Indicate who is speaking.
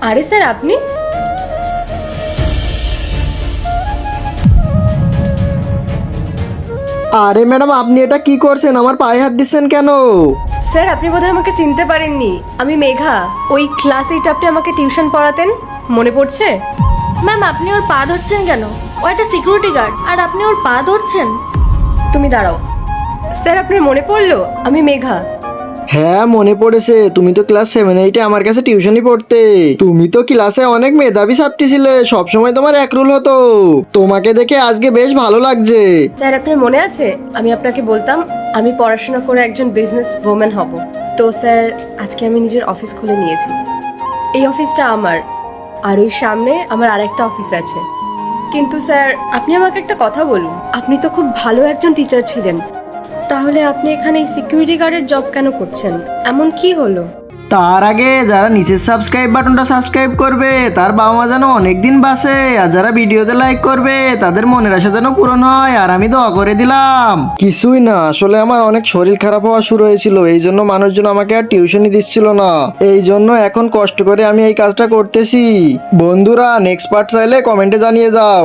Speaker 1: আরে স্যার আপনি?
Speaker 2: আরে ম্যাডাম, আপনি এটা কি করছেন? আমার পায়ে হাত দিচ্ছেন কেন?
Speaker 1: স্যার আপনি বোধহয় আমাকে চিনতে পারেননি, আমি মেঘা। ওই ক্লাস 8 আপনি আমাকে টিউশন পড়াতেন, মনে পড়ছে?
Speaker 3: ম্যাম, আপনি ওর পা ধরছেন কেন? ও একটা সিকিউরিটি গার্ড আর আপনি ওর পা ধরছেন?
Speaker 1: তুমি দাঁড়াও। স্যার আপনার মনে পড়লো, আমি মেঘা।
Speaker 2: হ্যাঁ, মনে পড়েছে। তুমি তো ক্লাস 7-8 আমার কাছে টিউশনই পড়তে। তুমি তো ক্লাসে অনেক মেধাবী ছাত্রী ছিলে, সবসময় তোমার এক রুল হতো। তোমাকে দেখে আজকে বেশ ভালো লাগছে।
Speaker 1: স্যার আপনার মনে আছে আমি আপনাকে বলতাম আমি পড়াশোনা করে একজন বিজনেস ওম্যান হব? তো স্যার আজকে আমি নিজের অফিস খুলে নিয়েছি। এই অফিসটা আমার, আর ওই সামনে আমার আরেকটা অফিস আছে। কিন্তু স্যার আপনি আমাকে একটা কথা বলুন, আপনি তো খুব ভালো একজন টিচার ছিলেন, তাহলে আপনি এখানে সিকিউরিটি গার্ডের জব কেন করছেন? এমন কি হলো?
Speaker 2: তার আগে যারা নিচের সাবস্ক্রাইব বাটনটা সাবস্ক্রাইব করবে তার বাবা মা যেন অনেকদিন বাঁচে, আর যারা ভিডিওতে লাইক করবে তাদের মনের আশা যেন পূরণ হয়, আর আমি দোয়া করে দিলাম। কিছুই না, আসলে আমার অনেক শরীর খারাপ হওয়া শুরু হয়েছিল, এই জন্য মানুষজন আমাকে আর টিউশনই দিচ্ছিল না। এই জন্য এখন কষ্ট করে আমি এই কাজটা করতেছি। বন্ধুরা, নেক্সট পার্ট চাইলে কমেন্টে জানিয়ে যাও।